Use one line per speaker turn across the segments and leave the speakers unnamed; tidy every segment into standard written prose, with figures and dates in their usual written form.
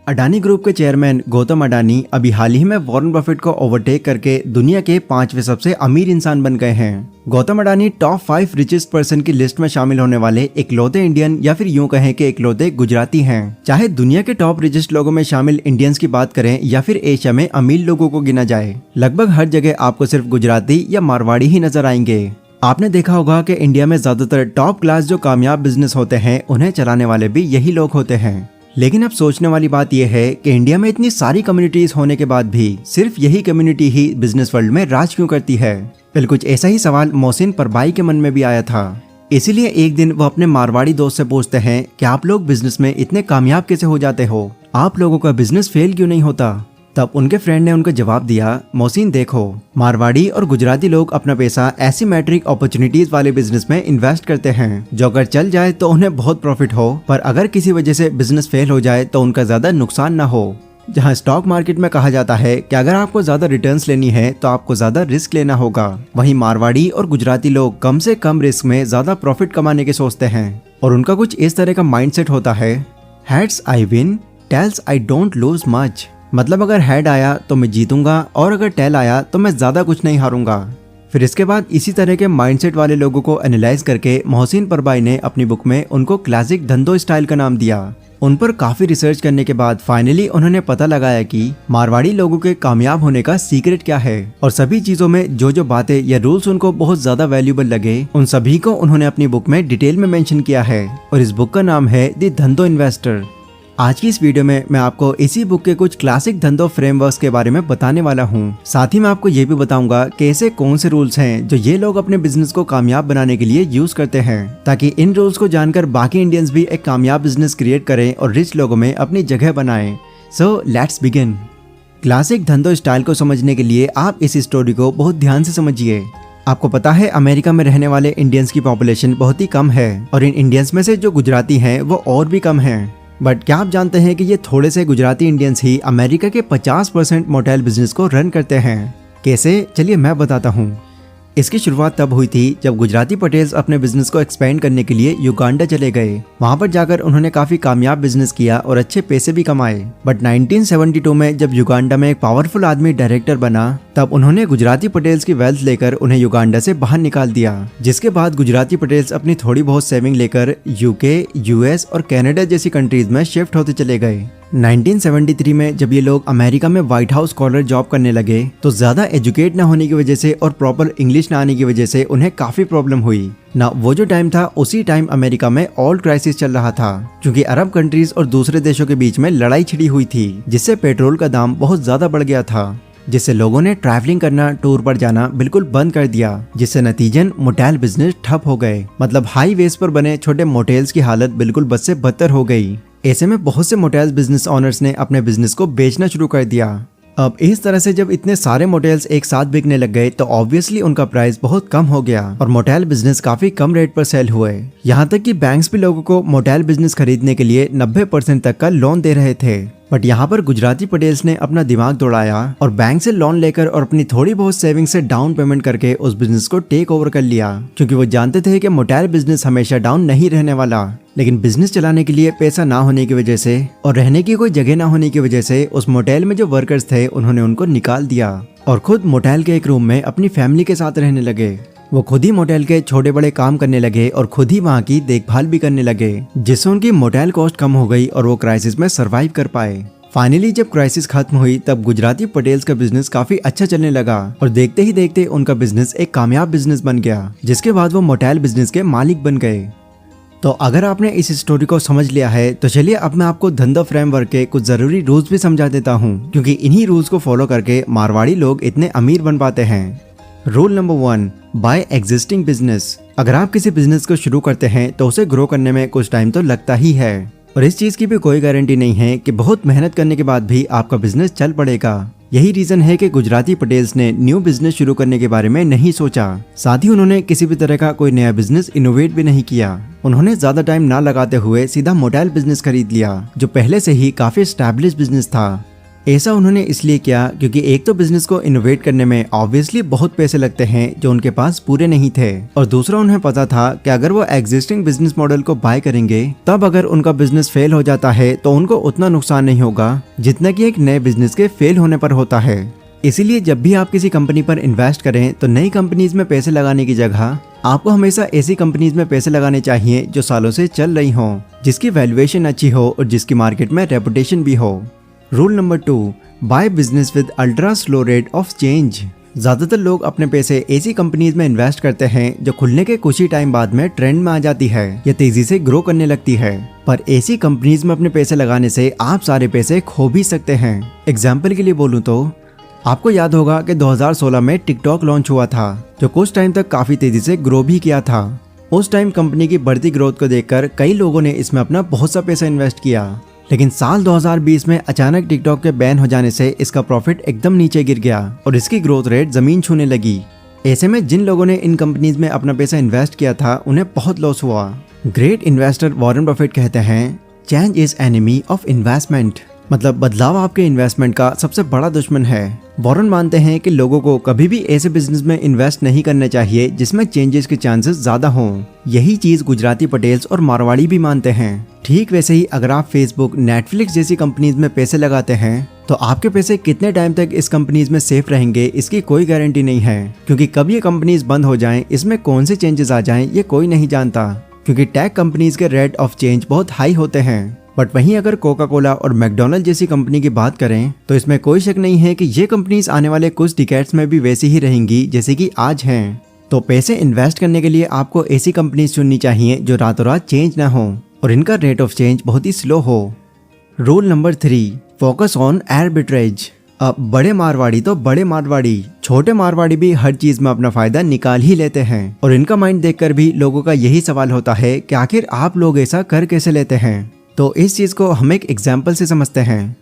Adani group के chairman Gautam Adani अभी हाल ही में वॉरेन बफेट को ओवरटेक करके दुनिया के 5वें सबसे अमीर इंसान बन गए हैं। Gautam Adani top 5 richest person की लिस्ट में शामिल होने वाले इकलौते इंडियन या फिर यूं कहें कि इकलौते गुजराती हैं। चाहे दुनिया के टॉप रिचेस्ट लोगों में शामिल इंडियंस की बात करें या फिर एशिया में अमीर लोगों को गिना जाए, लगभग हर जगह आपको सिर्फ गुजराती या मारवाड़ी ही नजर आएंगे। आपने देखा होगा कि इंडिया में ज्यादातर टॉप क्लास जो कामयाब बिजनेस होते हैं उन्हें चलाने वाले भी यही लोग होते हैं। लेकिन अब सोचने वाली बात यह है कि इंडिया में इतनी सारी कम्युनिटीज होने के बाद भी सिर्फ यही कम्युनिटी ही बिजनेस वर्ल्ड में राज क्यों करती है। बिल्कुल कुछ ऐसा ही सवाल मोहसिन परबाई के मन में भी आया था। इसीलिए एक दिन वो अपने मारवाड़ी दोस्त से पूछते हैं कि आप लोग बिजनेस में इतने कामयाब कैसे हो जाते हो, आप लोगों का बिजनेस फेल क्यों नहीं होता। तब उनके फ्रेंड ने उनको जवाब दिया, मोहसिन देखो, मारवाड़ी और गुजराती लोग अपना पैसा एसिमेट्रिक अपॉर्चुनिटीज वाले बिजनेस में इन्वेस्ट करते हैं जो अगर चल जाए तो उन्हें बहुत प्रॉफिट हो, पर अगर किसी वजह से बिजनेस फेल हो जाए तो उनका ज्यादा नुकसान ना हो। जहां स्टॉक मार्केट में कहा जाता है कि अगर आपको ज्यादा रिटर्न्स लेनी है तो आपको ज्यादा रिस्क लेना होगा, वहीं मारवाड़ी और गुजराती लोग कम से कम रिस्क में ज्यादा प्रॉफिट कमाने के सोचते हैं और उनका कुछ इस तरह का माइंडसेट होता है, heads I win, tails I don't lose much. मतलब अगर हेड आया तो मैं जीतूंगा और अगर टेल आया तो मैं ज्यादा कुछ नहीं हारूंगा। फिर इसके बाद इसी तरह के माइंडसेट वाले लोगों को एनालाइज करके मोहसिन परबाई ने अपनी बुक में उनको क्लासिक धंधो स्टाइल का नाम दिया। उन पर काफी रिसर्च करने के बाद फाइनली उन्होंने पता लगाया कि मारवाड़ी लोगों के कामयाब होने का सीक्रेट क्या है और सभी चीजों में जो बातें या रूल्स उनको बहुत ज्यादा वैल्यूबल लगे उन सभी को उन्होंने अपनी बुक में डिटेल में मेंशन किया है और इस बुक का नाम है द धंधो इन्वेस्टर। आज की इस वीडियो में मैं आपको इसी बुक के कुछ क्लासिक धंधो फ्रेमवर्क्स के बारे में बताने वाला हूँ। साथ ही मैं आपको ये भी बताऊंगा कि ऐसे कौन से रूल्स हैं जो ये लोग अपने बिजनेस को कामयाब बनाने के लिए यूज करते हैं, ताकि इन रूल्स को जानकर बाकी इंडियंस भी एक कामयाब बिजनेस क्रिएट करें और रिच लोगों में अपनी जगह बनाएं। So let's begin. क्लासिक धंधो स्टाइल को समझने के लिए आप इस स्टोरी को बहुत ध्यान से समझिए। आपको पता है अमेरिका में रहने वाले इंडियंस की पॉपुलेशन बहुत ही कम है और इन इंडियंस में से जो गुजराती हैं वो और भी कम हैं। बट क्या आप जानते हैं कि ये थोड़े से गुजराती इंडियंस ही अमेरिका के 50% मोटेल बिजनेस को रन करते हैं। कैसे, चलिए मैं बताता हूँ। इसकी शुरुआत तब हुई थी जब गुजराती पटेल्स अपने बिजनेस को एक्सपेंड करने के लिए युगांडा चले गए। वहां पर जाकर उन्होंने काफी कामयाब बिजनेस किया और अच्छे पैसे भी कमाए। बट 1972 में जब युगांडा में एक पावरफुल आदमी डायरेक्टर बना तब उन्होंने गुजराती पटेल्स की वेल्थ लेकर उन्हें युगांडा से बाहर निकाल दिया। जिसके बाद गुजराती पटेल्स अपनी थोड़ी बहुत सेविंग लेकर यूके, यूएस और कनाडा जैसी कंट्रीज में शिफ्ट होते चले गए। 1973 में जब ये लोग अमेरिका में व्हाइट हाउस स्कॉलर जॉब करने लगे तो ज्यादा एजुकेट ना होने की वजह से और प्रॉपर इंग्लिश ना आने की वजह से उन्हें काफी प्रॉब्लम हुई ना। वो जो टाइम था उसी टाइम अमेरिका में ऑयल क्राइसिस चल रहा था, क्योंकि अरब कंट्रीज और दूसरे देशों के बीच में लड़ाई छिड़ी हुई थी, जिससे पेट्रोल का दाम बहुत ज्यादा बढ़ गया था, जिससे लोगों ने ट्रैवलिंग करना, टूर पर जाना बिल्कुल बंद कर दिया, जिससे नतीजन मोटेल बिजनेस ठप हो गए। मतलब हाईवेज पर बने छोटे मोटेल्स की हालत बिल्कुल बद से बदतर हो गई। ऐसे में बहुत से मोटेल्स बिजनेस ओनर्स ने अपने बिजनेस को बेचना शुरू कर दिया। अब इस तरह से जब इतने सारे मोटेल्स एक साथ बिकने लग गए तो ऑब्वियसली उनका प्राइस बहुत कम हो गया और मोटेल बिजनेस काफी कम रेट पर सेल हुए। यहाँ तक कि बैंक्स भी लोगों को मोटेल बिजनेस खरीदने के लिए 90% तक का लोन दे रहे थे। बट यहाँ पर गुजराती पटेल्स ने अपना दिमाग दौड़ाया और बैंक से लोन लेकर और अपनी थोड़ी बहुत सेविंग से डाउन पेमेंट करके उस बिजनेस को टेक ओवर कर लिया, क्योंकि वो जानते थे कि मोटेल बिजनेस हमेशा डाउन नहीं रहने वाला। लेकिन बिजनेस चलाने के लिए पैसा ना होने की वजह से और रहने की कोई जगह ना होने की वजह से उस मोटेल में जो वर्कर्स थे उन्होंने उनको निकाल दिया और खुद मोटेल के एक रूम में अपनी फैमिली के साथ रहने लगे। वो खुद ही मोटेल के छोटे बड़े काम करने लगे और खुद ही वहाँ की देखभाल भी करने लगे, जिससे उनकी मोटेल कॉस्ट कम हो गई और वो क्राइसिस में सरवाइव कर पाए। फाइनली जब क्राइसिस खत्म हुई तब गुजराती पटेल्स का बिजनेस काफी अच्छा चलने लगा और देखते ही देखते उनका बिजनेस एक कामयाब बिजनेस बन गया, जिसके बाद वो मोटेल बिजनेस के मालिक बन गए। तो अगर आपने इस स्टोरी को समझ लिया है तो चलिए अब मैं आपको धंधा फ्रेमवर्क के कुछ जरूरी रूल्स भी समझा देता हूँ, क्योंकि इन्हीं रूल्स को फॉलो करके मारवाड़ी लोग इतने अमीर बन पाते हैं। Rule number 1, buy existing business. अगर आप किसी बिजनेस को शुरू करते हैं तो उसे ग्रो करने में कुछ टाइम तो लगता ही है और इस चीज की भी कोई गारंटी नहीं है कि बहुत मेहनत करने के बाद भी आपका बिजनेस चल पड़ेगा। यही रीजन है कि गुजराती पटेल्स ने न्यू बिजनेस शुरू करने के बारे में नहीं सोचा। साथ ही उन्होंने किसी भी तरह का कोई नया बिजनेस इनोवेट भी नहीं किया। उन्होंने ज्यादा टाइम ना लगाते हुए सीधा मोटेल बिजनेस खरीद लिया, जो पहले से ही काफी एस्टैब्लिश बिजनेस था। ऐसा उन्होंने इसलिए किया क्योंकि एक तो बिजनेस को इनोवेट करने में ऑब्वियसली बहुत पैसे लगते हैं जो उनके पास पूरे नहीं थे, और दूसरा उन्हें पता था कि अगर वो एग्जिस्टिंग बिजनेस मॉडल को बाय करेंगे तब अगर उनका बिजनेस फेल हो जाता है तो उनको उतना नुकसान नहीं होगा जितना कि एक नए बिजनेस के फेल होने पर होता है। इसीलिए जब भी आप किसी कंपनी पर इन्वेस्ट करें तो नई कंपनीज में पैसे लगाने की जगह आपको हमेशा ऐसी कंपनीज में पैसे लगाने चाहिए जो सालों से चल रही हो, जिसकी वैल्यूएशन अच्छी हो और जिसकी मार्केट में रेपुटेशन भी हो। Rule number 2, by business with ultra slow rate of change. ज्यादातर लोग अपने पैसे ऐसी कंपनीज में इन्वेस्ट करते हैं जो खुलने के कुछ ही टाइम बाद में ट्रेंड में आ जाती है या तेजी से ग्रो करने लगती है, पर ऐसी कंपनीज में अपने पैसे लगाने से आप सारे पैसे खो भी सकते हैं। एग्जाम्पल के लिए बोलूँ तो आपको याद होगा कि 2016 में टिकटॉक लॉन्च हुआ था जो कुछ टाइम तक काफी तेजी से ग्रो भी किया था। उस टाइम कंपनी की बढ़ती ग्रोथ को देखकर कई लोगों ने इसमें अपना बहुत सा पैसा इन्वेस्ट किया, लेकिन साल 2020 में अचानक टिकटॉक के बैन हो जाने से इसका प्रॉफिट एकदम नीचे गिर गया और इसकी ग्रोथ रेट जमीन छूने लगी। ऐसे में जिन लोगों ने इन कंपनीज में अपना पैसा इन्वेस्ट किया था उन्हें बहुत लॉस हुआ। ग्रेट इन्वेस्टर वॉरेन बफेट कहते हैं, change is enemy of investment, मतलब बदलाव आपके इन्वेस्टमेंट का सबसे बड़ा दुश्मन है। वॉरेन मानते हैं कि लोगों को कभी भी ऐसे बिजनेस में इन्वेस्ट नहीं करना चाहिए जिसमें चेंजेस के चांसेस ज्यादा हों। यही चीज गुजराती पटेल्स और मारवाड़ी भी मानते हैं। ठीक वैसे ही अगर आप फेसबुक, नेटफ्लिक्स जैसी कंपनीज में पैसे लगाते हैं तो आपके पैसे कितने टाइम तक इस कंपनीज में सेफ रहेंगे इसकी कोई गारंटी नहीं है, क्योंकि कब ये कंपनीज बंद हो जाएं, इसमें कौन से चेंजेस आ जाएं ये कोई नहीं जानता, क्योंकि टेक कंपनीज के रेट ऑफ चेंज बहुत हाई होते हैं। बट वहीं अगर कोका कोला और मैकडोनल्ड जैसी कंपनी की बात करें तो इसमें कोई शक नहीं है कि ये कंपनीज आने वाले कुछ डिकेड्स में भी वैसी ही रहेंगी जैसे कि आज हैं। तो पैसे इन्वेस्ट करने के लिए आपको ऐसी कंपनीज चुननी चाहिए जो रातों रात चेंज ना हो और इनका रेट ऑफ चेंज बहुत ही स्लो हो। Rule number 3, focus on arbitrage. अब बड़े मारवाड़ी तो बड़े मारवाड़ी, छोटे मारवाड़ी भी हर चीज में अपना फायदा निकाल ही लेते हैं, और इनका माइंड देखकर भी लोगों का यही सवाल होता है कि आखिर आप लोग ऐसा कर कैसे लेते हैं। तो इस चीज को हम एक एग्जाम्पल से समझते हैं।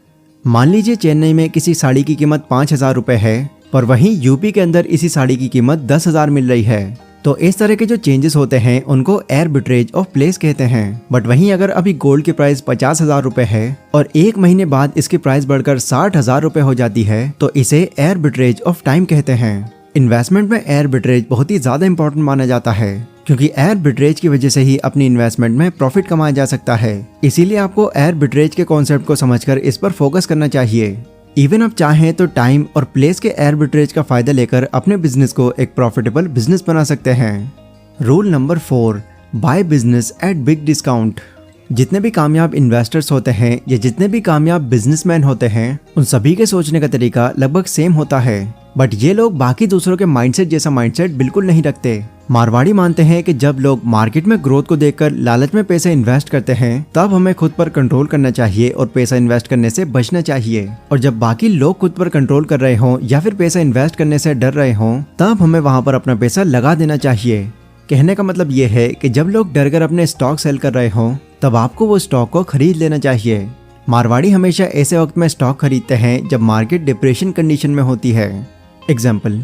मान लीजिए चेन्नई में किसी साड़ी की कीमत 5,000 रुपए है, पर वहीं यूपी के अंदर इसी साड़ी की कीमत 10,000 मिल रही है। तो इस तरह के जो चेंजेस होते हैं उनको आर्बिट्रेज ऑफ प्लेस कहते हैं। बट वहीं अगर अभी गोल्ड की प्राइस 50,000 रुपए है और एक महीने बाद इसकी प्राइस बढ़कर 60,000 रुपए हो जाती है तो इसे आर्बिट्रेज ऑफ टाइम कहते हैं। इन्वेस्टमेंट में आर्बिट्रेज बहुत ही ज्यादा इंपॉर्टेंट माना जाता है, क्योंकि आर्बिट्रेज की वजह से ही अपनी इन्वेस्टमेंट में प्रॉफिट कमाया जा सकता है। इसीलिए आपको आर्बिट्रेज के कॉन्सेप्ट को समझकर इस पर फोकस करना चाहिए। इवन आप चाहें तो टाइम और प्लेस के आर्बिट्रेज का फायदा लेकर अपने बिजनेस को एक प्रॉफिटेबल बिजनेस बना सकते हैं। Rule number 4, by business at big discount. जितने भी कामयाब इन्वेस्टर्स होते हैं या जितने भी कामयाब बिजनेसमैन होते हैं उन सभी के सोचने का तरीका लगभग सेम होता है, बट ये लोग बाकी दूसरों के माइंडसेट जैसा माइंडसेट बिल्कुल नहीं रखते। मारवाड़ी मानते हैं कि जब लोग मार्केट में ग्रोथ को देखकर लालच में पैसे इन्वेस्ट करते हैं तब हमें खुद पर कंट्रोल करना चाहिए और पैसा इन्वेस्ट करने से बचना चाहिए, और जब बाकी लोग खुद पर कंट्रोल कर रहे हों या फिर पैसा इन्वेस्ट करने से डर रहे हों तब हमें वहां पर अपना पैसा लगा देना चाहिए। कहने का मतलब ये है कि जब लोग डर कर अपने स्टॉक सेल कर रहे हों तब आपको वो स्टॉक को खरीद लेना चाहिए। मारवाड़ी हमेशा ऐसे वक्त में स्टॉक खरीदते हैं जब मार्केट डिप्रेशन कंडीशन में होती है। एग्जाम्पल,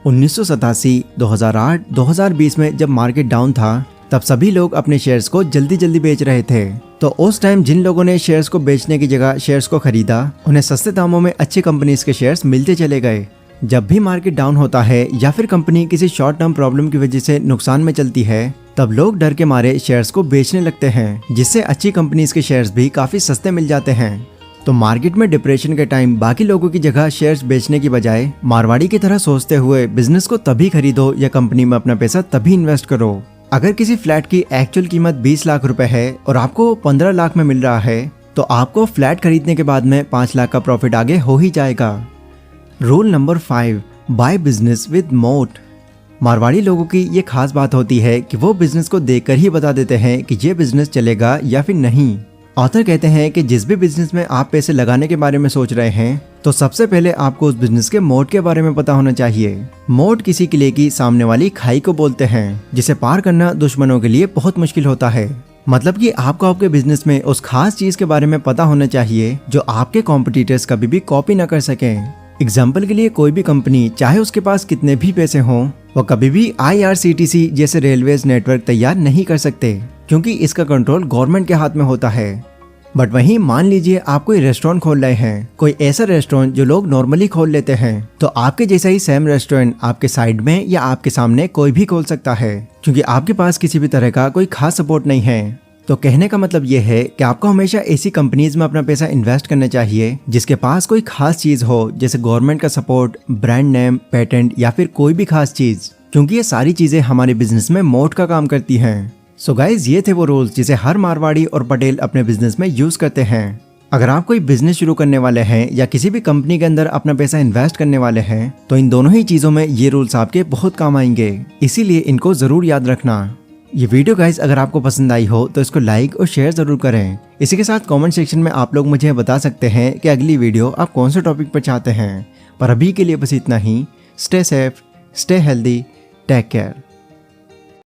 1987, 2008, 2020 में जब मार्केट डाउन था तब सभी लोग अपने शेयर्स को जल्दी जल्दी बेच रहे थे। तो उस टाइम जिन लोगों ने शेयर्स को बेचने की जगह शेयर्स को खरीदा उन्हें सस्ते दामों में अच्छी कंपनीज के शेयर्स मिलते चले गए। जब भी मार्केट डाउन होता है या फिर कंपनी किसी शॉर्ट टर्म प्रॉब्लम की वजह से नुकसान में चलती है तब लोग डर के मारे शेयर्स को बेचने लगते हैं, जिससे अच्छी कंपनीज के शेयर्स भी काफी सस्ते मिल जाते हैं। तो मार्केट में डिप्रेशन के टाइम बाकी लोगों की जगह शेयर्स बेचने की बजाय मारवाड़ी की तरह सोचते हुए बिजनेस को तभी खरीदो या कंपनी में अपना पैसा तभी इन्वेस्ट करो। अगर किसी फ्लैट की एक्चुअल कीमत 20 लाख रुपए है और आपको 15 लाख में मिल रहा है तो आपको फ्लैट खरीदने के बाद में 5 लाख का प्रॉफिट आगे हो ही जाएगा। Rule number 5, by business with मोट। मारवाड़ी लोगों की ये खास बात होती है कि वो बिजनेस को देखकर ही बता देते हैं कि ये बिजनेस चलेगा या फिर नहीं। ऑथर कहते हैं कि जिस भी बिजनेस में आप पैसे लगाने के बारे में सोच रहे हैं तो सबसे पहले आपको उस बिजनेस के मोड के बारे में पता होना चाहिए। मोड किसी किले की सामने वाली खाई को बोलते हैं जिसे पार करना दुश्मनों के लिए बहुत मुश्किल होता है। मतलब कि आपको आपके बिजनेस में उस खास चीज के बारे में पता होना चाहिए जो आपके कॉम्पिटिटर्स कभी भी कॉपी ना कर सकें। एग्जाम्पल के लिए कोई भी कंपनी चाहे उसके पास कितने भी पैसे हों वो कभी भी IRCTC जैसे रेलवेज नेटवर्क तैयार नहीं कर सकते, क्योंकि इसका कंट्रोल गवर्नमेंट के हाथ में होता है। बट वहीं मान लीजिए आप कोई रेस्टोरेंट खोल रहे हैं, कोई ऐसा रेस्टोरेंट जो लोग नॉर्मली खोल लेते हैं, तो आपके जैसा ही सेम रेस्टोरेंट आपके साइड में या आपके सामने कोई भी खोल सकता है, क्योंकि आपके पास किसी भी तरह का कोई खास सपोर्ट नहीं है। तो कहने का मतलब ये है कि आपको हमेशा ऐसी कंपनीज में अपना पैसा इन्वेस्ट करना चाहिए जिसके पास कोई खास चीज हो, जैसे गवर्नमेंट का सपोर्ट, ब्रांड नेम, पेटेंट या फिर कोई भी खास चीज, क्योंकि ये सारी चीजें हमारे बिजनेस में मोट का काम करती हैं। सो गाइज, ये थे वो रूल्स जिसे हर मारवाड़ी और पटेल अपने बिजनेस में यूज करते हैं। अगर आप कोई बिजनेस शुरू करने वाले हैं या किसी भी कंपनी के अंदर अपना पैसा इन्वेस्ट करने वाले हैं, तो इन दोनों ही चीजों में ये रूल्स आपके बहुत काम आएंगे, इसीलिए इनको जरूर याद रखना। ये वीडियो गाइज अगर आपको पसंद आई हो तो इसको लाइक और शेयर जरूर करें। इसी के साथ कमेंट सेक्शन में आप लोग मुझे बता सकते हैं कि अगली वीडियो आप कौन से टॉपिक पर चाहते हैं। पर अभी के लिए बस इतना ही। Stay safe, stay healthy, take care.